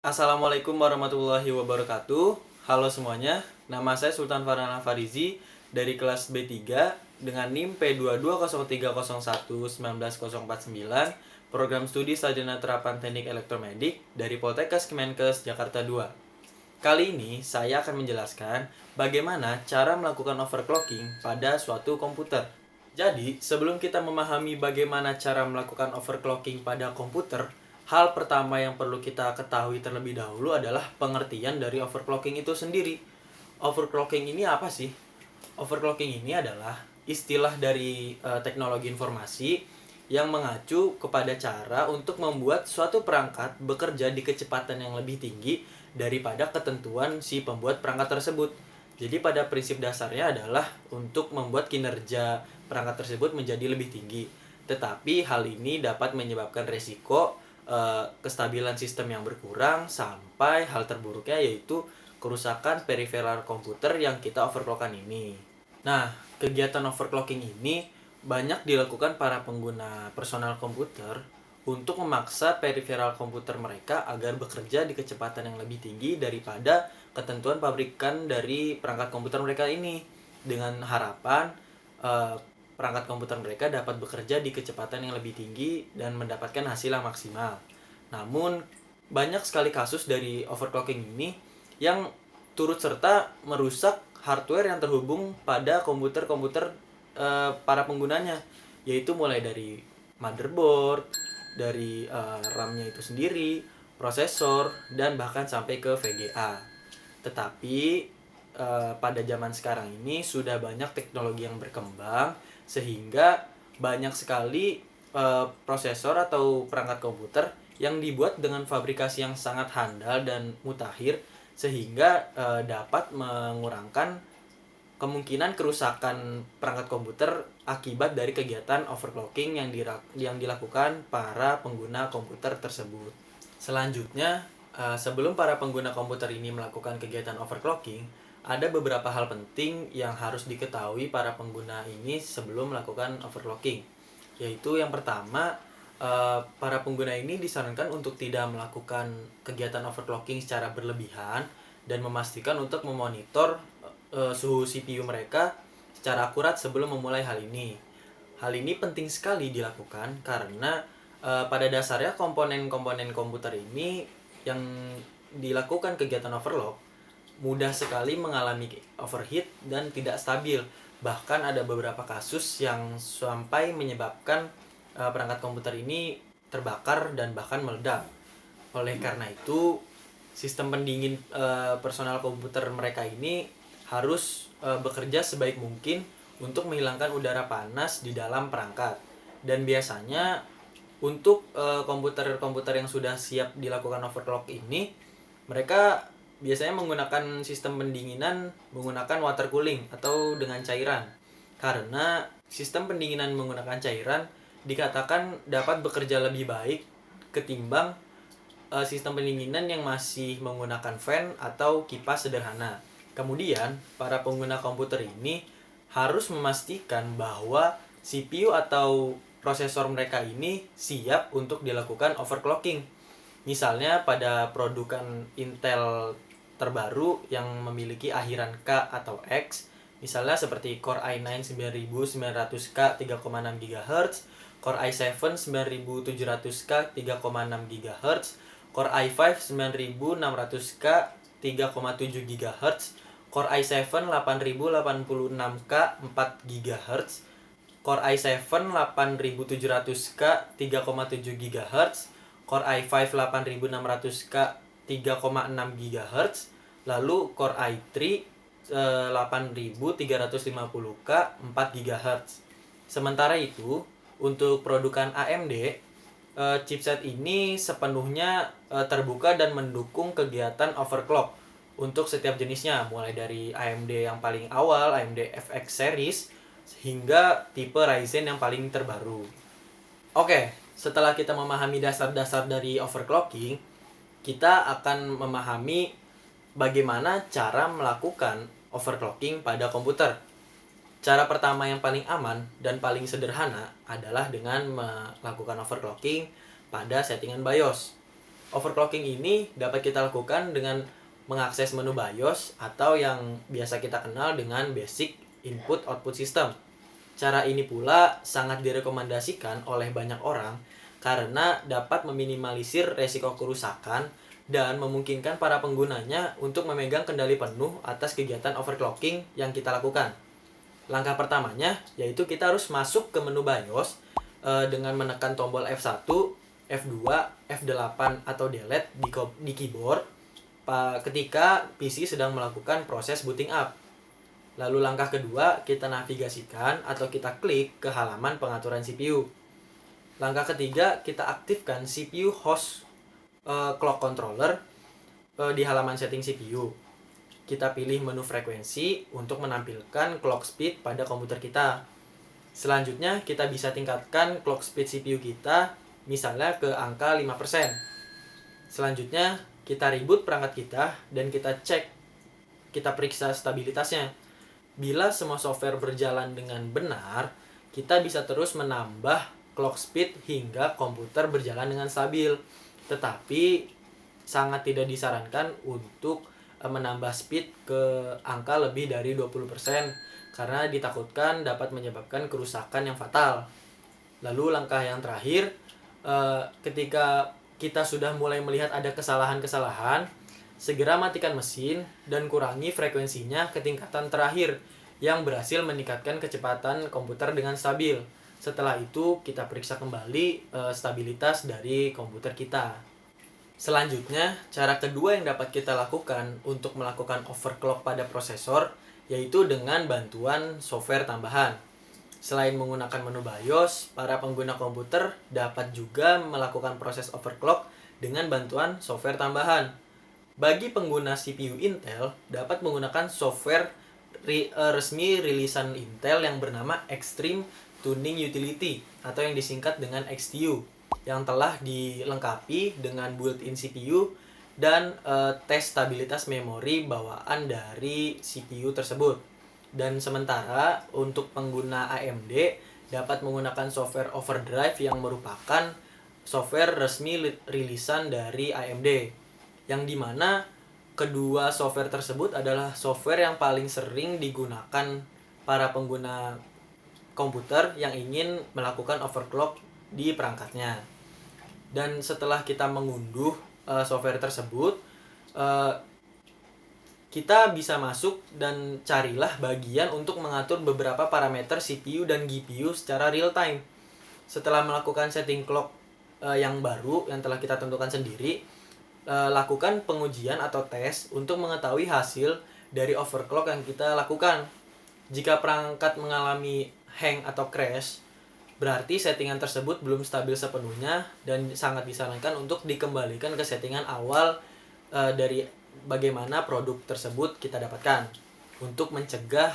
Assalamualaikum warahmatullahi wabarakatuh. Halo semuanya, nama saya Sultan Farhana Farizi dari kelas B3 dengan NIM P2203011949, program studi Sarjana Terapan Teknik Elektromedik dari Poltekkes Kemenkes Jakarta 2. Kali ini saya akan menjelaskan bagaimana cara melakukan overclocking pada suatu komputer. Jadi, sebelum kita memahami bagaimana cara melakukan overclocking pada komputer, hal pertama yang perlu kita ketahui terlebih dahulu adalah pengertian dari overclocking itu sendiri. Overclocking ini apa sih? Overclocking ini adalah istilah dari teknologi informasi yang mengacu kepada cara untuk membuat suatu perangkat bekerja di kecepatan yang lebih tinggi daripada ketentuan si pembuat perangkat tersebut. Jadi pada prinsip dasarnya adalah untuk membuat kinerja perangkat tersebut menjadi lebih tinggi. Tetapi hal ini dapat menyebabkan resiko kestabilan sistem yang berkurang sampai hal terburuknya yaitu kerusakan peripheral komputer yang kita overclockkan ini. Nah, kegiatan overclocking ini banyak dilakukan para pengguna personal komputer untuk memaksa peripheral komputer mereka agar bekerja di kecepatan yang lebih tinggi daripada ketentuan pabrikan dari perangkat komputer mereka ini, dengan harapan perangkat komputer mereka dapat bekerja di kecepatan yang lebih tinggi dan mendapatkan hasil yang maksimal. Namun, banyak sekali kasus dari overclocking ini yang turut serta merusak hardware yang terhubung pada komputer-komputer para penggunanya, yaitu mulai dari motherboard, dari RAM-nya itu sendiri, prosesor, dan bahkan sampai ke VGA. Tetapi pada zaman sekarang ini sudah banyak teknologi yang berkembang sehingga banyak sekali prosesor atau perangkat komputer yang dibuat dengan fabrikasi yang sangat handal dan mutakhir sehingga dapat mengurangkan kemungkinan kerusakan perangkat komputer akibat dari kegiatan overclocking yang dilakukan para pengguna komputer tersebut. Selanjutnya, sebelum para pengguna komputer ini melakukan kegiatan overclocking, ada beberapa hal penting yang harus diketahui para pengguna ini sebelum melakukan overclocking. Yaitu yang pertama, para pengguna ini disarankan untuk tidak melakukan kegiatan overclocking secara berlebihan dan memastikan untuk memonitor suhu CPU mereka secara akurat sebelum memulai hal ini. Hal ini penting sekali dilakukan karena pada dasarnya komponen-komponen komputer ini yang dilakukan kegiatan overclock mudah sekali mengalami overheat dan tidak stabil. Bahkan ada beberapa kasus yang sampai menyebabkan perangkat komputer ini terbakar dan bahkan meledak. Oleh karena itu, sistem pendingin personal komputer mereka ini harus bekerja sebaik mungkin untuk menghilangkan udara panas di dalam perangkat. Dan biasanya untuk komputer-komputer yang sudah siap dilakukan overclock ini, mereka biasanya menggunakan sistem pendinginan menggunakan water cooling atau dengan cairan. Karena sistem pendinginan menggunakan cairan dikatakan dapat bekerja lebih baik ketimbang sistem pendinginan yang masih menggunakan fan atau kipas sederhana. Kemudian, para pengguna komputer ini harus memastikan bahwa CPU atau prosesor mereka ini siap untuk dilakukan overclocking. Misalnya pada produkan Intel terbaru yang memiliki akhiran K atau X, misalnya seperti Core i9 9900K 3,6 GHz, Core i7 9700K 3,6 GHz, Core i5 9600K 3,7 GHz, Core i7 8086K 4 GHz, Core i7 8700K 3,7 GHz, Core i5 8600K 3,6 GHz, lalu Core i3 8350K 4 GHz. Sementara itu, untuk produkan AMD, chipset ini sepenuhnya terbuka dan mendukung kegiatan overclock untuk setiap jenisnya, mulai dari AMD yang paling awal, AMD FX series, hingga tipe Ryzen yang paling terbaru. Oke, setelah kita memahami dasar-dasar dari overclocking, kita akan memahami bagaimana cara melakukan overclocking pada komputer. Cara pertama yang paling aman dan paling sederhana adalah dengan melakukan overclocking pada settingan BIOS. Overclocking ini dapat kita lakukan dengan mengakses menu BIOS atau yang biasa kita kenal dengan Basic Input Output System. Cara ini pula sangat direkomendasikan oleh banyak orang karena dapat meminimalisir resiko kerusakan dan memungkinkan para penggunanya untuk memegang kendali penuh atas kegiatan overclocking yang kita lakukan. Langkah pertamanya yaitu kita harus masuk ke menu BIOS dengan menekan tombol F1, F2, F8 atau delete di keyboard ketika PC sedang melakukan proses booting up. Lalu langkah kedua, kita navigasikan atau kita klik ke halaman pengaturan CPU. Langkah ketiga, kita aktifkan CPU host clock controller di halaman setting CPU. Kita pilih menu frekuensi untuk menampilkan clock speed pada komputer kita. Selanjutnya, kita bisa tingkatkan clock speed CPU kita misalnya ke angka 5%. Selanjutnya, kita reboot perangkat kita dan kita periksa stabilitasnya. Bila semua software berjalan dengan benar, kita bisa terus menambah clock speed hingga komputer berjalan dengan stabil. Tetapi sangat tidak disarankan untuk menambah speed ke angka lebih dari 20% karena ditakutkan dapat menyebabkan kerusakan yang fatal. Lalu langkah yang terakhir, ketika kita sudah mulai melihat ada kesalahan-kesalahan, segera matikan mesin dan kurangi frekuensinya ke tingkatan terakhir yang berhasil meningkatkan kecepatan komputer dengan stabil. Setelah itu, kita periksa kembali stabilitas dari komputer kita. Selanjutnya, cara kedua yang dapat kita lakukan untuk melakukan overclock pada prosesor yaitu dengan bantuan software tambahan. Selain menggunakan menu BIOS, para pengguna komputer dapat juga melakukan proses overclock dengan bantuan software tambahan. Bagi pengguna CPU Intel, dapat menggunakan software resmi rilisan Intel yang bernama Extreme Tuning Utility atau yang disingkat dengan XTU yang telah dilengkapi dengan built-in CPU dan tes stabilitas memori bawaan dari CPU tersebut. Dan sementara untuk pengguna AMD dapat menggunakan software overdrive yang merupakan software resmi rilisan dari AMD, yang dimana kedua software tersebut adalah software yang paling sering digunakan para pengguna komputer yang ingin melakukan overclock di perangkatnya. Dan setelah kita mengunduh software tersebut, kita bisa masuk dan carilah bagian untuk mengatur beberapa parameter CPU dan GPU secara real time. Setelah melakukan setting clock yang baru yang telah kita tentukan sendiri, lakukan pengujian atau tes untuk mengetahui hasil dari overclock yang kita lakukan. Jika perangkat mengalami hang atau crash, berarti settingan tersebut belum stabil sepenuhnya dan sangat disarankan untuk dikembalikan ke settingan awal dari bagaimana produk tersebut kita dapatkan untuk mencegah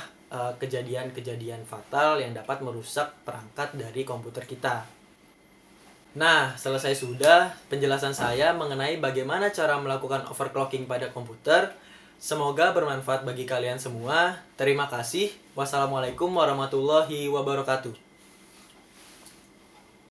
kejadian-kejadian fatal yang dapat merusak perangkat dari komputer kita. Nah, selesai sudah penjelasan saya mengenai bagaimana cara melakukan overclocking pada komputer. Semoga bermanfaat bagi kalian semua. Terima kasih. Wassalamualaikum warahmatullahi wabarakatuh.